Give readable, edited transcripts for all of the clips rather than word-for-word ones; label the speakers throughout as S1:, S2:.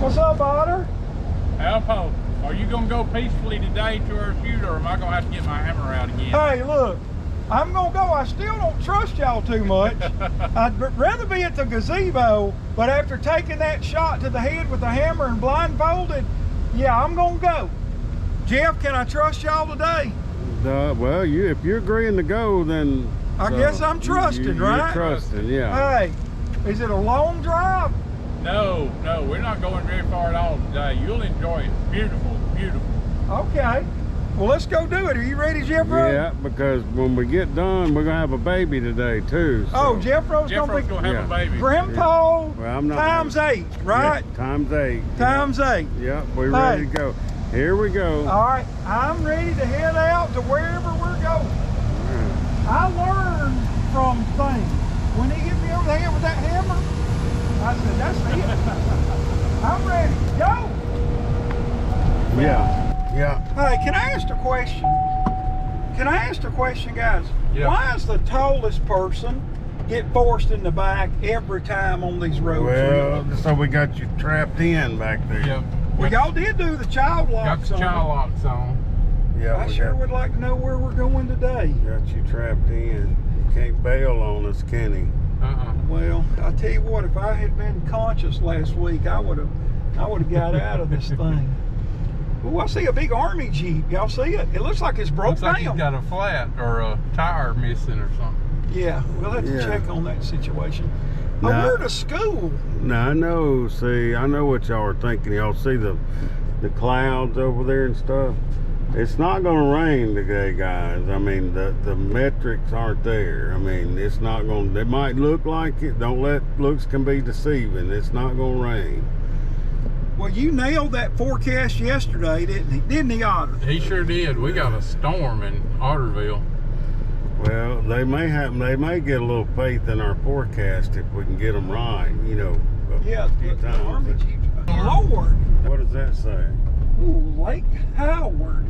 S1: What's up, Otter?
S2: Alpo, are you gonna go peacefully today to our shoot, or am I gonna have to get my hammer out again?
S1: Hey, look, I'm gonna go. I still don't trust y'all too much. I'd rather be at the gazebo, but after taking that shot to the head with the hammer and blindfolded, yeah, I'm gonna go. Jeff, can I trust y'all today?
S3: Well, if you're agreeing to go, then
S1: I guess I'm trusting, right?
S3: You're trusting, yeah.
S1: Hey, is it a long drive?
S2: No, we're not going very far at all today. You'll enjoy it. Beautiful, beautiful.
S1: Okay. Well, let's go do it. Are you ready, Jeffro?
S3: Yeah, because when we get done, we're gonna have a baby today too. So.
S1: Oh, Jeffro's
S2: gonna
S1: be
S2: have a baby.
S1: Grandpa
S3: well, I'm not
S1: times 8, right?
S3: Yeah, times 8.
S1: Times 8.
S3: Yep, we're ready to go. Here we go.
S1: All right, I'm ready to head out to wherever we're going. I learned from things. When he hit me over the head with that hammer, I said, that's it. I'm ready to go.
S3: Yeah.
S1: Hey, can I ask a question? Can I ask a question, guys?
S2: Yeah.
S1: Why does the tallest person get forced in the back every time on these roads?
S3: Well, so we got you trapped in back there.
S2: Yep.
S1: Well, y'all did do the child locks
S2: Got the child locks on.
S3: Yeah,
S1: I sure would like to know where we're going today.
S3: Got you trapped in. Can't bail on us, can he?
S1: Well, I'll tell you what, if I had been conscious last week, I would have got out of this thing. Oh, I see a big army Jeep. Y'all see it? It looks like it's broke
S2: Looks like
S1: down.
S2: he's got a flat or a tire missing or something.
S1: Yeah, we'll have to check on that situation. Oh,
S3: Now,
S1: we're to school.
S3: Now I know. See, I know what y'all are thinking. Y'all see the clouds over there and stuff. It's not going to rain today, guys. I mean, the metrics aren't there. I mean, it's not going to, it might look like it. Don't let looks can be deceiving. It's not going to rain.
S1: Well, you nailed that forecast yesterday, didn't he? Didn't he, Otter?
S2: He sure did. We got a storm in Otterville.
S3: Well, they may get a little faith in our forecast if we can get them right, you know.
S1: Yeah, the army Jeep. Lord.
S3: What does that say?
S1: Ooh, Lake Howard.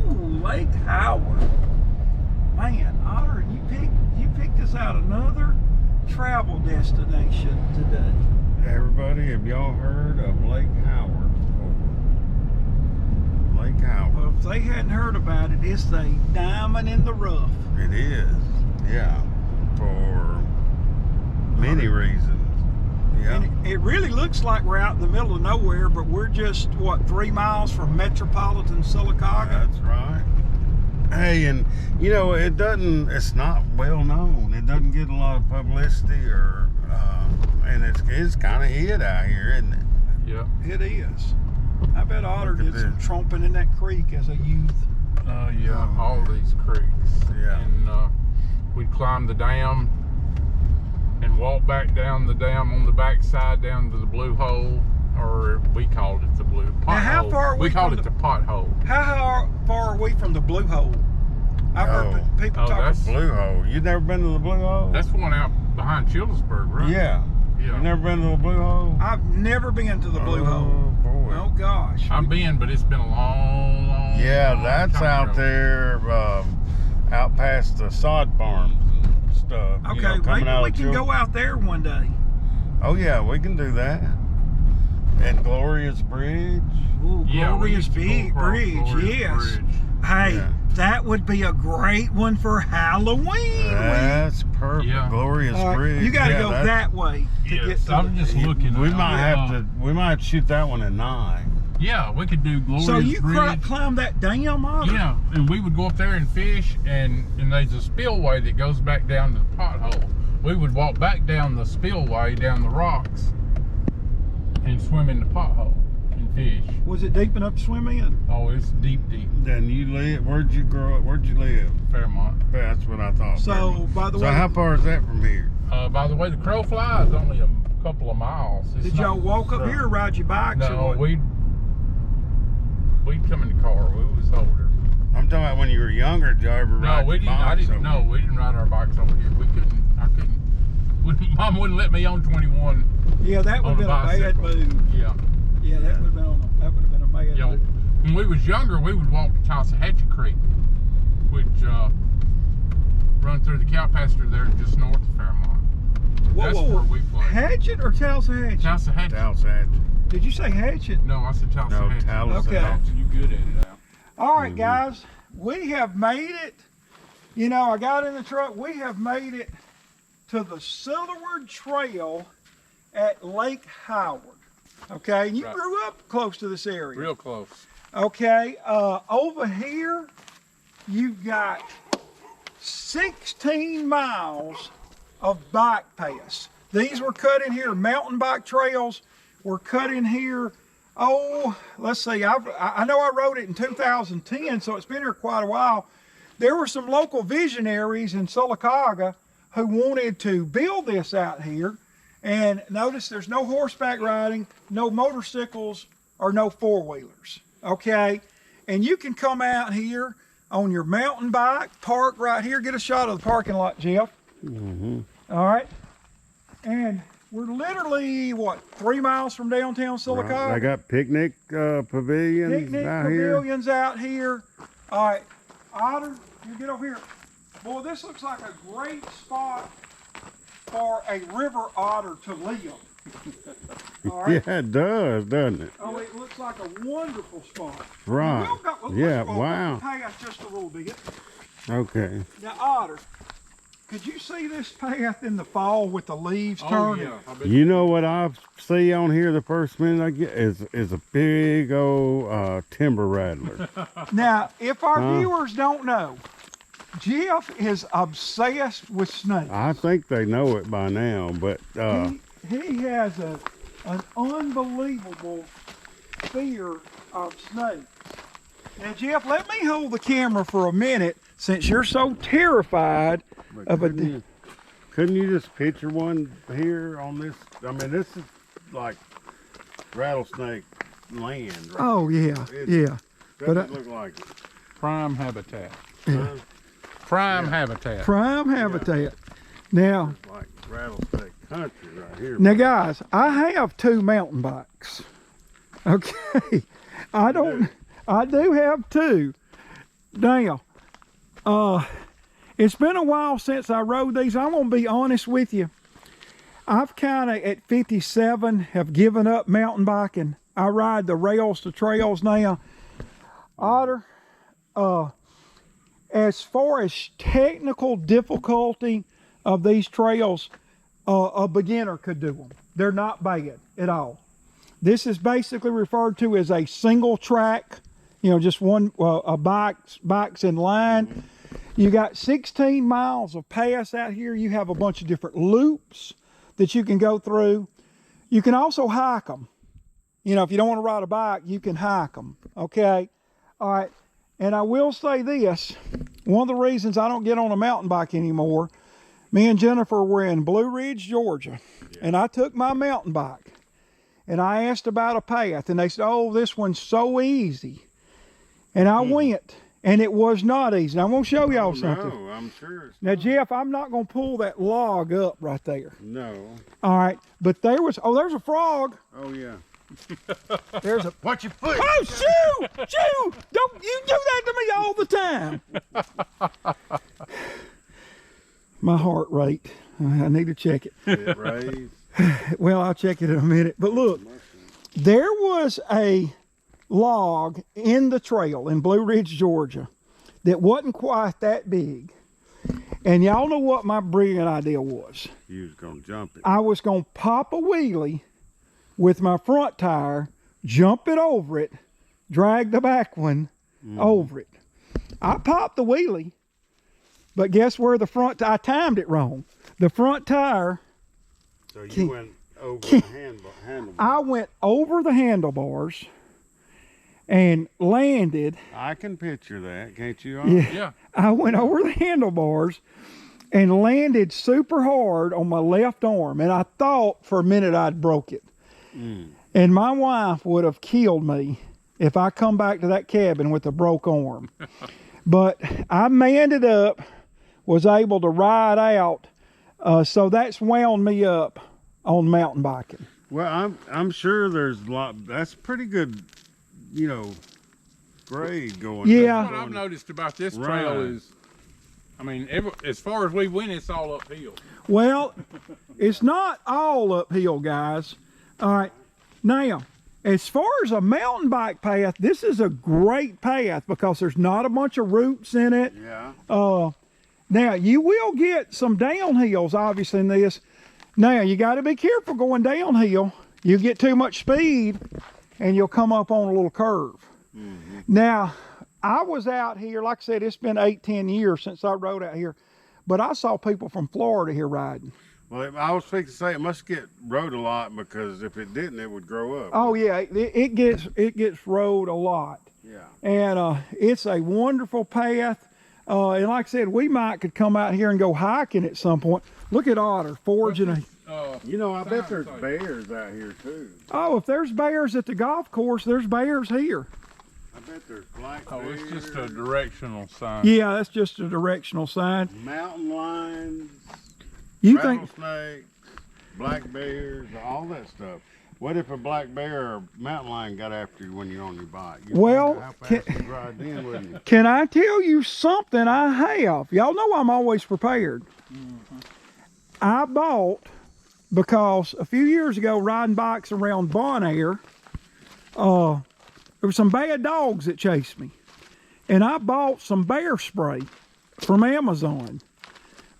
S1: Ooh, Lake Howard. Man, Otter, you picked us out another travel destination today.
S3: Everybody, have y'all heard of Lake Howard before? Lake Howard.
S1: Well, if they hadn't heard about it, it's a diamond in the rough.
S3: It is, yeah, for many reasons. Yeah.
S1: And it really looks like we're out in the middle of nowhere, but we're just, what, 3 miles from metropolitan Sylacauga?
S3: That's right. Hey, and you know, it's not well known. It doesn't get a lot of publicity and it's kind of hid out here, isn't it?
S2: Yep.
S1: It is. I bet Otter did some tromping in that creek as a youth.
S2: Yeah, all these creeks.
S3: Yeah.
S2: And we'd climb the dam and walk back down the dam on the back side down to the blue hole, or we called it the blue pothole.
S1: Now, how far are we
S2: called
S1: from
S2: it the pothole.
S1: How far are we from the blue hole? I've heard people talk
S2: that's
S3: Blue Hole. You never been to the Blue Hole?
S2: That's the one out behind Childersburg, right?
S3: Yeah.
S2: Yeah.
S3: You never been to the Blue Hole?
S1: I've never been to the blue hole.
S3: Boy.
S1: Oh gosh.
S2: I've been, but it's been a long
S3: Yeah, that's
S2: time
S3: out
S2: ago.
S3: there, out past the sod farms and stuff.
S1: Okay,
S3: you know, coming
S1: maybe
S3: out
S1: we
S3: of
S1: can go out there one day.
S3: Oh yeah, we can do that. And Glorious Bridge.
S1: Ooh,
S2: Yeah, we
S1: Glorious
S2: used to go
S1: Big
S2: across
S1: Bridge,
S2: Glorious
S1: yes.
S2: Bridge.
S1: Hey,
S3: Yeah.
S1: that would be a great one for Halloween.
S3: That's perfect.
S2: Yeah.
S3: Glorious Bridge.
S1: You got to
S3: Yeah,
S1: go that way to get
S2: Yes,
S1: to
S2: I'm just looking.
S3: We might have to. We might shoot that one at 9.
S2: Yeah, we could do Glorious
S1: So you
S2: Bridge.
S1: climb that dam, Otter?
S2: Yeah, and we would go up there and fish, and there's a spillway that goes back down to the pothole. We would walk back down the spillway, down the rocks, and swim in the pothole and fish.
S1: Was it deep enough to swim in?
S2: Oh, it's deep, deep.
S3: Then you live. Where'd you grow up? Where'd you live?
S2: Fairmont.
S3: That's what I thought.
S1: So,
S3: Fairmont.
S1: by the
S3: So
S1: way,
S3: how far is that from here?
S2: By the way, the crow flies only a couple of miles. It's
S1: did y'all walk up here or ride your bikes? or
S2: No,
S1: what?
S2: we'd come in the car. We was older.
S3: I'm talking about when you were younger. Did you ever ride
S2: No, we
S3: your
S2: didn't. I
S3: bikes
S2: didn't.
S3: over
S2: No, we didn't ride our bikes over here. We couldn't. I couldn't. Mom wouldn't let me on 21.
S1: Yeah, that would have been a bad move.
S2: Yeah.
S1: Yeah, that would have been a bad
S2: Yeah.
S1: move.
S2: When we was younger, we would walk to Talsahatchee Creek, which run through the cow pasture there just north of Fairmont. That's where we played.
S1: Hatchet or Talsahatchee?
S2: Talsahatchee.
S3: Talsahatchee.
S1: Did you say Hatchet?
S2: No, I said Tallahassee.
S3: No,
S2: Hatchet.
S3: Tallahassee.
S1: Okay.
S2: You good at it now.
S1: All right, guys, we have made it. You know, I got in the truck. We have made it to the Sylacauga Trail at Lake Howard. Okay, and you
S2: Right.
S1: grew up close to this area.
S2: Real close.
S1: Okay, over here, you've got 16 miles of bike paths. These were cut in here. Mountain bike trails were cut in here. Oh, let's see. I know I wrote it in 2010, so it's been here quite a while. There were some local visionaries in Sylacauga who wanted to build this out here. And notice there's no horseback riding, no motorcycles, or no four-wheelers. Okay? And you can come out here on your mountain bike, park right here. Get a shot of the parking lot, Jeff. All right? And we're literally, what, 3 miles from downtown Sylacauga?
S3: Right. I got picnic pavilions
S1: Picnic
S3: out here.
S1: pavilions out here. All right, Otter, you get over here. Boy, this looks like a great spot for a river otter to live. All right.
S3: Yeah, it does, doesn't it?
S1: Oh, it looks like a wonderful spot.
S3: Right. Yeah, wow.
S1: Past just a little bit.
S3: Okay.
S1: Now, Otter, could you see this path in the fall with the leaves
S2: Oh,
S1: turning?
S2: yeah. I bet
S3: You know what I see on here the first minute I get is a big old timber rattler.
S1: Now, if our viewers don't know, Jeff is obsessed with snakes.
S3: I think they know it by now, but
S1: He has an unbelievable fear of snakes. Now, Jeff, let me hold the camera for a minute since you're so terrified of a...
S3: couldn't you just picture one here on this? I mean, this is like rattlesnake land. Right?
S1: Oh, yeah, yeah.
S3: Doesn't look like it.
S2: prime habitat.
S1: Yeah.
S2: Prime habitat.
S1: Prime habitat. Now,
S3: It's like rattlesnake country right here.
S1: now, guys, I have 2 mountain bikes. Okay, I do have 2. Now, it's been a while since I rode these. I'm gonna be honest with you. I've kind of at 57 have given up mountain biking. I ride the rails to trails now. Otter, as far as technical difficulty of these trails, a beginner could do them. They're not bad at all. This is basically referred to as a single track, you know, just one, bikes in line. You got 16 miles of paths out here. You have a bunch of different loops that you can go through. You can also hike them. You know, if you don't want to ride a bike, you can hike them, okay? All right, and I will say this. One of the reasons I don't get on a mountain bike anymore, me and Jennifer were in Blue Ridge, Georgia, and I took my mountain bike, and I asked about a path, and they said, oh, this one's so easy. And I went, and it was not easy. Now, I'm going to show y'all something.
S3: No, I'm sure it's
S1: Now, Jeff, I'm not going to pull that log up right there.
S3: no.
S1: All right, but there was, oh, there's a frog.
S3: Oh yeah.
S1: There's a,
S3: Watch your foot.
S1: oh, shoo, shoo, don't you do that to me all the time. My heart rate, I need to check it.
S3: It raised.
S1: Well, I'll check it in a minute. But look, there was a log in the trail in Blue Ridge, Georgia, that wasn't quite that big. And y'all know what my brilliant idea was.
S3: You was gonna jump it.
S1: I was going to pop a wheelie with my front tire, jump it over it, drag the back one over it. I popped the wheelie, but guess where the front, I timed it wrong. The front tire,
S3: So you went over the handle.
S1: I went over the handlebars and landed.
S3: I can picture that, can't you?
S2: Yeah.
S1: I went over the handlebars and landed super hard on my left arm. And I thought for a minute I'd broke it. And my wife would have killed me if I come back to that cabin with a broke arm. But I manned it up, was able to ride out. So that's wound me up on mountain biking.
S3: Well, I'm sure there's a lot. That's pretty good, you know, grade going.
S1: Yeah.
S2: What I've noticed about this trail is, I mean, as far as we went, it's all uphill.
S1: Well, it's not all uphill, guys. All right. Now, as far as a mountain bike path, this is a great path because there's not a bunch of roots in it.
S3: Yeah.
S1: Now, you will get some downhills, obviously, in this. Now, you got to be careful going downhill. You get too much speed, and you'll come up on a little curve.
S3: Mm-hmm.
S1: Now, I was out here, like I said, it's been 8-10 years since I rode out here, but I saw people from Florida here riding.
S3: Well, I was fixing to say it must get rode a lot, because if it didn't, it would grow up.
S1: Oh yeah, it gets rode a lot.
S3: Yeah.
S1: And it's a wonderful path. And like I said, we could come out here and go hiking at some point. Look at Otter forging a.
S3: You know, I bet there's bears out here too.
S1: Oh, if there's bears at the golf course, there's bears here.
S3: I bet there's black bears.
S2: It's just a directional sign.
S1: Yeah, that's just a directional sign.
S3: Mountain lions.
S1: You think?
S3: Rattlesnakes, black bears, all that stuff. What if a black bear or mountain lion got after you when you're on your bike?
S1: Well,
S3: how fast you'd ride then, wouldn't you?
S1: Can I tell you something I have? Y'all know I'm always prepared.
S2: Mm-hmm.
S1: I bought, because a few years ago, riding bikes around Bon Air, there were some bad dogs that chased me. And I bought some bear spray from Amazon.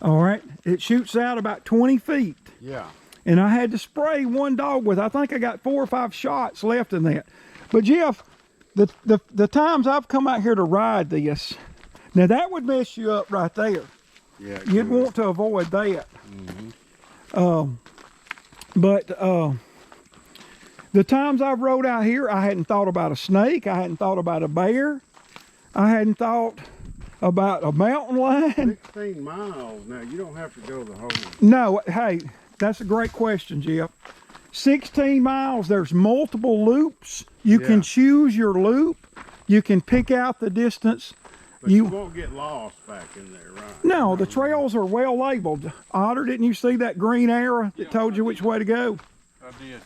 S1: All right, it shoots out about 20 feet.
S3: Yeah.
S1: And I had to spray one dog with, I think I got 4 or 5 shots left in that. But Jeff, the times I've come out here to ride this, now that would mess you up right there.
S3: Yeah.
S1: You'd want to avoid that.
S3: Mm-hmm.
S1: But the times I've rode out here, I hadn't thought about a snake. I hadn't thought about a bear. I hadn't thought about a mountain lion.
S3: 16 miles. Now, you don't have to go the whole.
S1: No, hey, that's a great question, Jeff. 16 miles, there's multiple loops. You can choose your loop. You can pick out the distance.
S3: But you won't get lost back in there, right?
S1: No, the trails are well labeled. Otter, didn't you see that green arrow that told you which way to go?
S2: I did.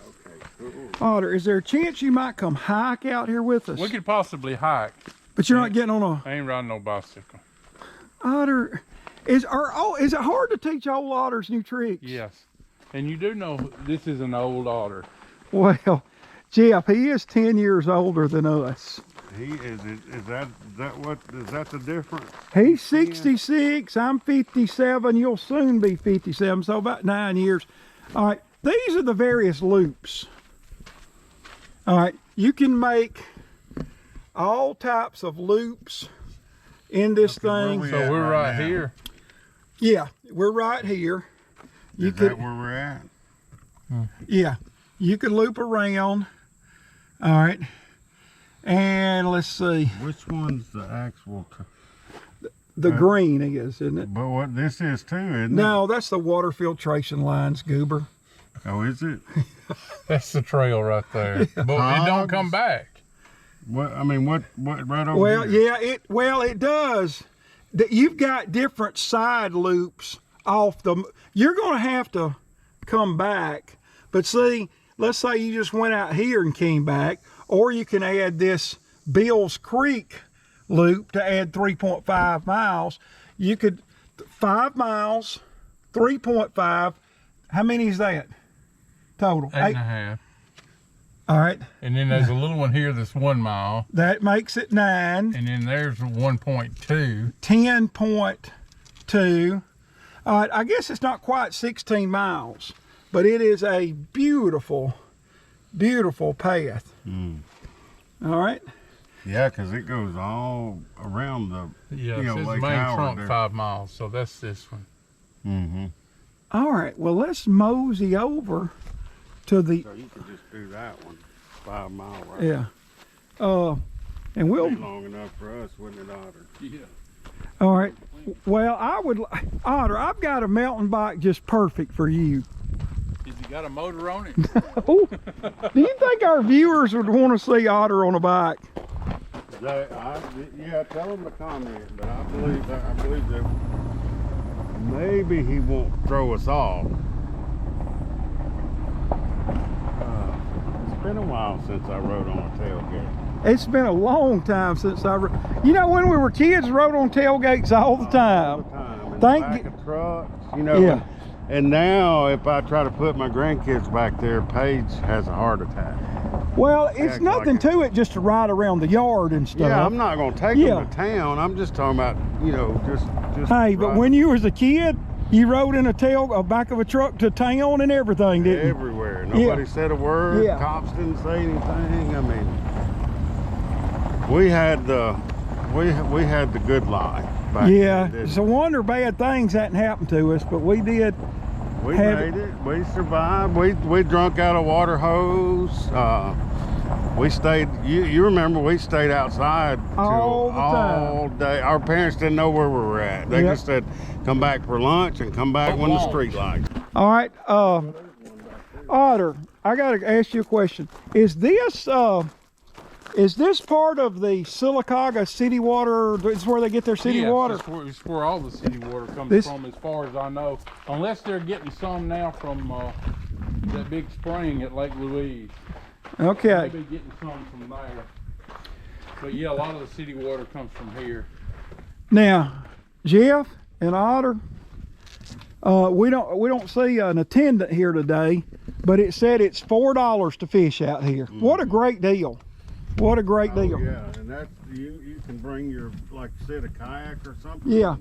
S3: Okay, cool.
S1: Otter, is there a chance you might come hike out here with us?
S2: We could possibly hike.
S1: But you're not getting on a...
S2: I ain't riding no bicycle.
S1: Otter, is it hard to teach old otters new tricks?
S2: Yes. And you do know this is an old otter.
S1: Well, Jeff, he is 10 years older than us.
S3: He is that the difference?
S1: He's 66, I'm 57, you'll soon be 57, so about 9 years. All right, these are the various loops. All right, you can make all types of loops in this thing.
S2: So we're right here.
S1: Yeah, we're right here.
S3: Is that where we're at?
S1: Yeah, you could loop around. All right. And let's see.
S3: Which one's the actual?
S1: The green is, isn't it?
S3: But what this is too, isn't it?
S1: No, that's the water filtration lines, Goober.
S3: Oh, is it?
S2: That's the trail right there. But it don't come back.
S3: What I mean, what right over
S1: Well,
S3: here?
S1: yeah, it does. You've got different side loops off the. You're going to have to come back. But see, let's say you just went out here and came back. Or you can add this Bills Creek loop to add 3.5 miles. You could, 5 miles, 3.5. How many is that total?
S2: 8.5.
S1: All right.
S2: And then there's a little one here that's 1 mile.
S1: That makes it 9.
S2: And then there's 1.2.
S1: 10.2. All right. I guess it's not quite 16 miles, but it is a beautiful, beautiful path.
S3: Mm.
S1: All right.
S3: Yeah, because it goes all around the
S2: Yeah, it's
S3: Lake
S2: main
S3: Howard
S2: trunk
S3: there.
S2: 5 miles, so that's this one.
S3: Mm-hmm.
S1: All right. Well, let's mosey over to the.
S3: So you could just do that one, 5 mile right.
S1: Yeah. And we'll.
S3: Be long enough for us, wouldn't it, Otter?
S2: Yeah.
S1: All right. Well, Otter, I've got a mountain bike just perfect for you.
S2: Has it got a motor on it?
S1: Oh, do you think our viewers would want to see Otter on a bike?
S3: Yeah, tell them to comment, but I believe that maybe he won't throw us off. It's been a while since I rode on a tailgate.
S1: It's been a long time since you know, when we were kids, rode on tailgates all the time.
S3: All the time. In
S1: Thank
S3: the back
S1: you.
S3: of trucks, you know.
S1: Yeah.
S3: And now, if I try to put my grandkids back there, Paige has a heart attack.
S1: Well, it's
S3: Act
S1: nothing
S3: like
S1: to it just to ride around the yard and stuff.
S3: Yeah, I'm not gonna take them to town. I'm just talking about, you know, just.
S1: Hey, but when you was a kid, you rode in a back of a truck to town and everything, didn't you?
S3: Everywhere. Nobody said a word.
S1: Yeah.
S3: Cops didn't say anything. I mean, we had the good life.
S1: Yeah, it's a wonder bad things hadn't happened to us, but we did.
S3: We made it. We survived. We drunk out a water hose. We stayed. You remember we stayed outside all day. Our parents didn't know where we were at. They just said, "Come back for lunch and come back when the street lights."
S1: All right, Otter, I got to ask you a question. Is this part of the Sylacauga city water? Is where they get their city water?
S2: It's where all the city water comes from, as far as I know. Unless they're getting some now from that big spring at Lake Louise.
S1: Okay.
S2: They'll be getting some from there. But yeah, a lot of the city water comes from here.
S1: Now, Jeff and Otter, we don't see an attendant here today, but it said it's $4 to fish out here. What a great deal! What a great deal!
S3: Yeah, and that's you can bring your, like you said, a kayak or something.
S1: Yeah.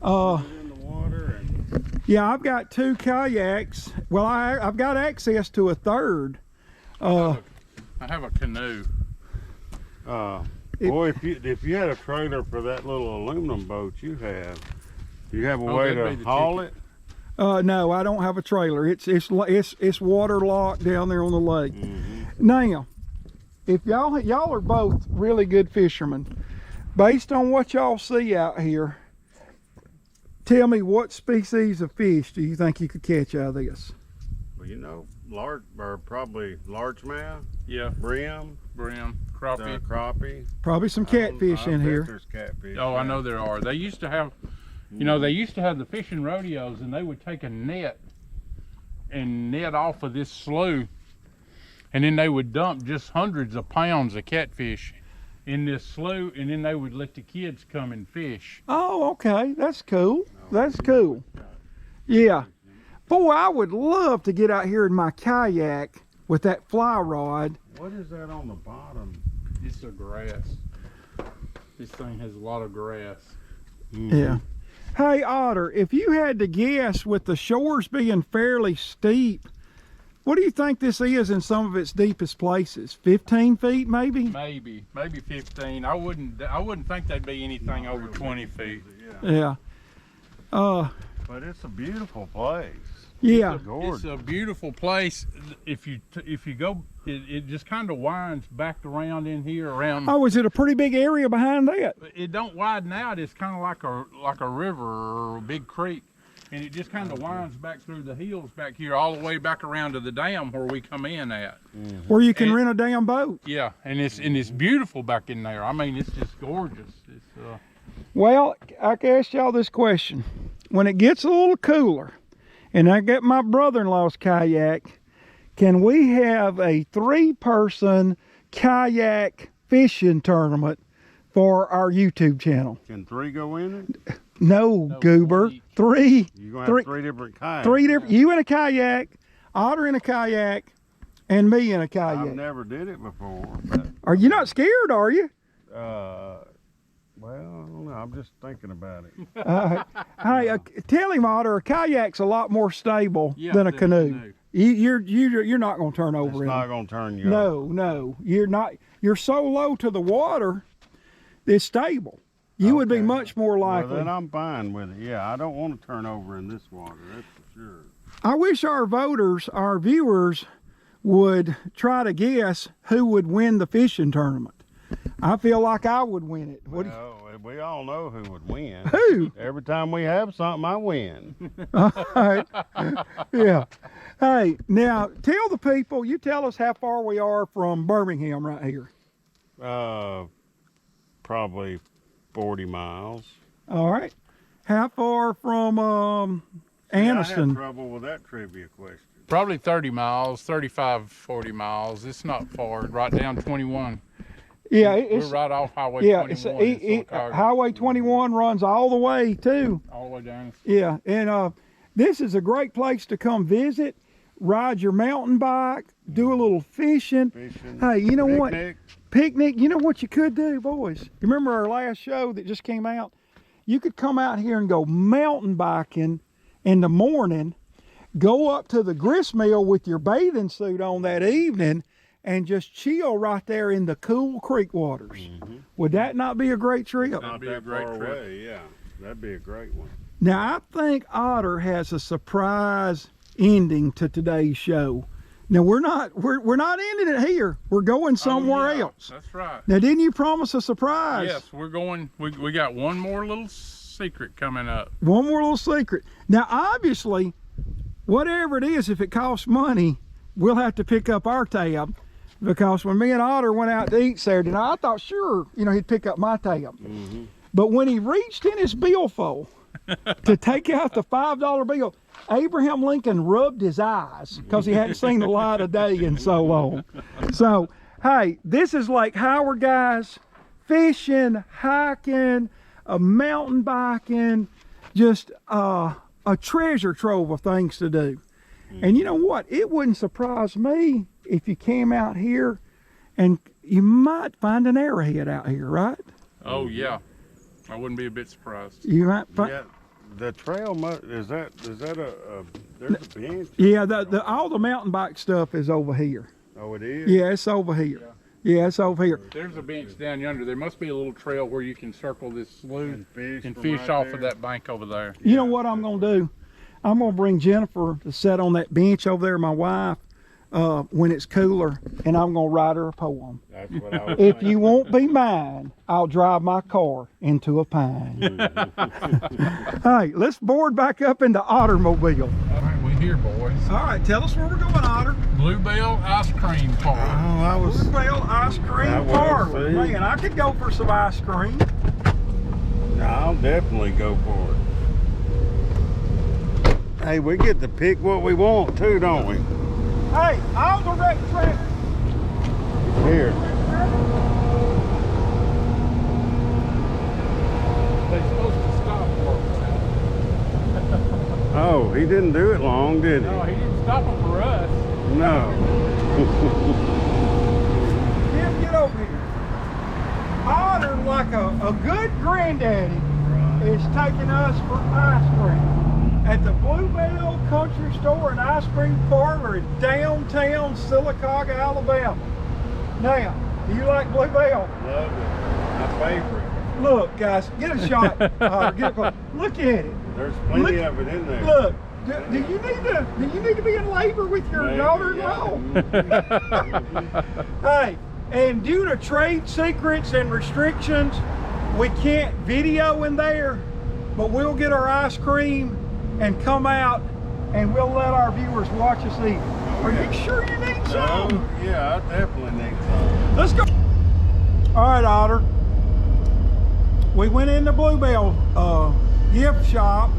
S3: Put it in the water and.
S1: Yeah, I've got 2 kayaks. Well, I've got access to a third.
S2: I have a canoe.
S3: Boy, if you had a trailer for that little aluminum boat you have, do you have a way to haul it?
S1: No, I don't have a trailer. It's waterlocked down there on the lake. Now, if y'all are both really good fishermen, based on what y'all see out here, tell me what species of fish do you think you could catch out of this?
S3: Well, you know, probably largemouth.
S2: Yeah.
S3: Brim,
S2: crappie.
S3: Crappie.
S1: Probably some catfish in here.
S3: There's catfish.
S2: Oh, I know there are. They used to have, you know, they used to have the fishing rodeos, and they would take a net and net off of this slough, and then they would dump just hundreds of pounds of catfish in this slough, and then they would let the kids come and fish.
S1: Oh, okay. That's cool. That's cool. Yeah. Boy, I would love to get out here in my kayak with that fly rod.
S3: What is that on the bottom?
S2: It's the grass. This thing has a lot of grass.
S1: Yeah. Hey, Otter, if you had to guess, with the shores being fairly steep, what do you think this is in some of its deepest places? 15 feet, maybe?
S2: Maybe 15. I wouldn't think they'd be anything over 20 feet.
S1: Yeah.
S3: But it's a beautiful place.
S1: Yeah.
S2: It's a beautiful place. If you go, it just kind of winds back around in here around.
S1: Oh, is it a pretty big area behind that?
S2: It don't widen out. It's kind of like a river or a big creek, and it just kind of winds back through the hills back here, all the way back around to the dam where we come in at.
S1: Where you can rent a damn boat.
S2: Yeah, and it's beautiful back in there. I mean, it's just gorgeous.
S1: Well, I can ask y'all this question: when it gets a little cooler, and I get my brother-in-law's kayak, can we have a 3-person kayak fishing tournament for our YouTube channel?
S3: Can 3 go in it?
S1: No, Goober. 3.
S3: You're going to have 3 different kayaks.
S1: 3 different. You in a kayak, Otter in a kayak, and me in a kayak.
S3: I've never did it before. But,
S1: are you not scared, are you?
S3: Well, I don't know. I'm just thinking about it.
S1: Hey, tell him, Otter, a kayak's a lot more stable than a canoe. You're not going to turn over.
S3: It's not going to turn you over.
S1: No, you're not. You're so low to the water, it's stable. You would be much more likely.
S3: Well, then I'm fine with it. Yeah, I don't want to turn over in this water, that's for sure.
S1: I wish our voters, our viewers, would try to guess who would win the fishing tournament. I feel like I would win it.
S3: We all know who would win.
S1: Who?
S3: Every time we have something, I win.
S1: All right. Yeah. Hey, now tell the people, you tell us how far we are from Birmingham right here.
S3: Probably 40 miles.
S1: All right. How far from Anniston?
S3: I have trouble with that trivia question.
S2: Probably 30 miles, 35, 40 miles. It's not far, right down 21.
S1: Yeah,
S2: we're right off Highway 21.
S1: Highway 21 runs all the way too.
S2: All the way down.
S1: Yeah, and This is a great place to come visit, ride your mountain bike, do a little fishing. Hey, you know what? Picnic. You know what you could do, boys? You remember our last show that just came out? You could come out here and go mountain biking in the morning, go up to the grist mill with your bathing suit on that evening, and just chill right there in the cool creek waters. Would that not be a great trip?
S2: That'd be a great trip.
S3: Away, yeah, that'd be a great one.
S1: Now, I think Otter has a surprise ending to today's show. Now, we're not ending it here. We're going somewhere else.
S2: That's right.
S1: Now, didn't you promise a surprise?
S2: Yes, we're going. We got one more little secret coming up.
S1: One more little secret. Now, obviously, whatever it is, if it costs money, we'll have to pick up our tab. Because when me and Otter went out to eat Saturday night, I thought, sure, you know, he'd pick up my tab. But when he reached in his billfold to take out the $5 bill, Abraham Lincoln rubbed his eyes because he hadn't seen the light of day in so long. So, hey, this is Lake Howard, guys. Fishing, hiking, mountain biking, just a treasure trove of things to do. And you know what? It wouldn't surprise me if you came out here and you might find an arrowhead out here, right?
S2: Oh, yeah. I wouldn't be a bit surprised.
S1: You might find...
S3: Yeah, the trail, is that there's a bench?
S1: Yeah, all the mountain bike stuff is over here.
S3: Oh, it is?
S1: Yeah, it's over here. Yeah, it's over here.
S2: There's a bench down yonder. There must be a little trail where you can circle this slough and fish
S3: right
S2: off
S3: there.
S2: of that bank over there.
S1: You know what I'm going to do? I'm going to bring Jennifer to sit on that bench over there, my wife, when it's cooler, and I'm going to write her a poem.
S3: That's what I was
S1: If you won't be mine, I'll drive my car into a pine. Hey, let's board back up into Ottermobile.
S2: All right, we're here, boys.
S1: All right, tell us where we're going, Otter.
S2: Bluebell Ice Cream Park.
S3: I was.
S1: Bluebell Ice Cream
S3: That was,
S1: Parlor.
S3: see?
S1: Man, I could go for some ice cream.
S3: I'll definitely go for it. Hey, we get to pick what we want too, don't we?
S1: Hey, I'll direct traffic.
S3: Here.
S2: They're supposed to stop for us.
S3: Oh, he didn't do it long, did he?
S2: No, he didn't stop them for us.
S3: No.
S1: Jim, get over here. Otter, like a good granddaddy, is taking us for ice cream at the Bluebell Country Store and Ice Cream Parlor in downtown Sylacauga, Alabama. Now, do you like Bluebell?
S3: Love it. My favorite.
S1: Look, guys, get a shot. Get a close. Look at it.
S3: There's plenty of it in there.
S1: Look. Do you need to be in labor with your
S3: Maybe,
S1: daughter-in-law?
S3: yeah.
S1: Hey, and due to trade secrets and restrictions, we can't video in there, but we'll get our ice cream and come out and we'll let our viewers watch us eat. Are you sure you need some?
S3: Yeah, I definitely need some.
S1: Let's go. All right, Otter. We went in the Bluebell gift shop.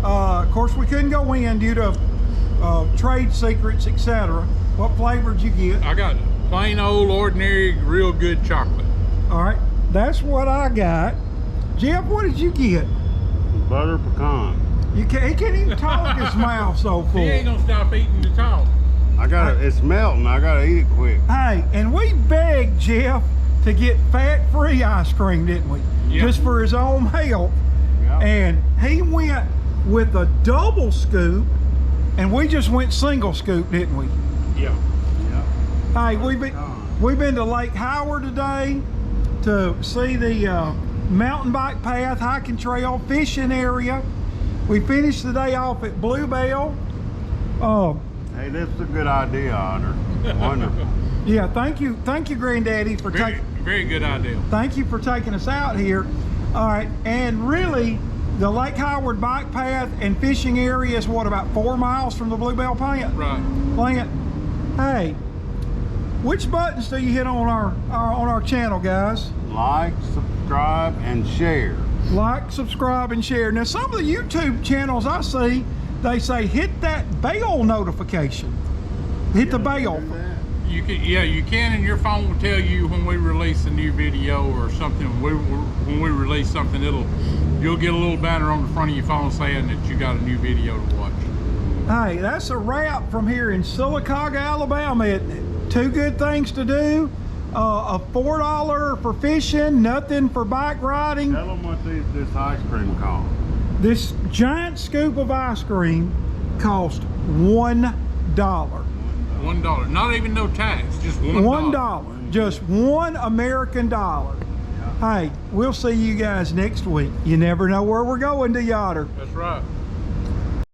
S1: Of course, we couldn't go in due to trade secrets, etc. What flavor did you get?
S2: I got plain old ordinary real good chocolate.
S1: All right, that's what I got. Jeff, what did you get?
S3: Butter pecan.
S1: He can't even talk, his mouth so full.
S2: He ain't gonna stop eating to talk.
S3: It's melting. I gotta eat it quick.
S1: Hey, and we begged Jeff to get fat-free ice cream, didn't we?
S2: Yeah.
S1: Just for his own health.
S3: Yeah.
S1: And he went with a double scoop, and we just went single scoop, didn't we?
S2: Yeah.
S1: Hey, we've been to Lake Howard today to see the mountain bike path, hiking trail, fishing area. We finished the day off at Bluebell.
S3: Hey, this is a good idea, Otter. Wonderful.
S1: Yeah, thank you, Granddaddy, for
S2: Very good idea.
S1: thank you for taking us out here. All right, and really, the Lake Howard bike path and fishing area is what, about 4 miles from the Bluebell plant?
S2: Right.
S1: Hey, which buttons do you hit on our channel, guys?
S3: Like, subscribe, and share.
S1: Like, subscribe, and share. Now, some of the YouTube channels I see, they say hit that bell notification. Hit the bell.
S2: you can, and your phone will tell you when we release a new video or something. When we release something, you'll get a little banner on the front of your phone saying that you got a new video to watch.
S1: Hey, that's a wrap from here in Sylacauga, Alabama, isn't it? Two good things to do. A $4 for fishing, nothing for bike riding.
S3: Tell them what this ice cream costs.
S1: This giant scoop of ice cream cost $1.
S2: $1, not even no tax, just
S1: $1, just $1 American dollar.
S3: Yeah.
S1: Hey, we'll see you guys next week. You never know where we're going to Yotter.
S2: That's right.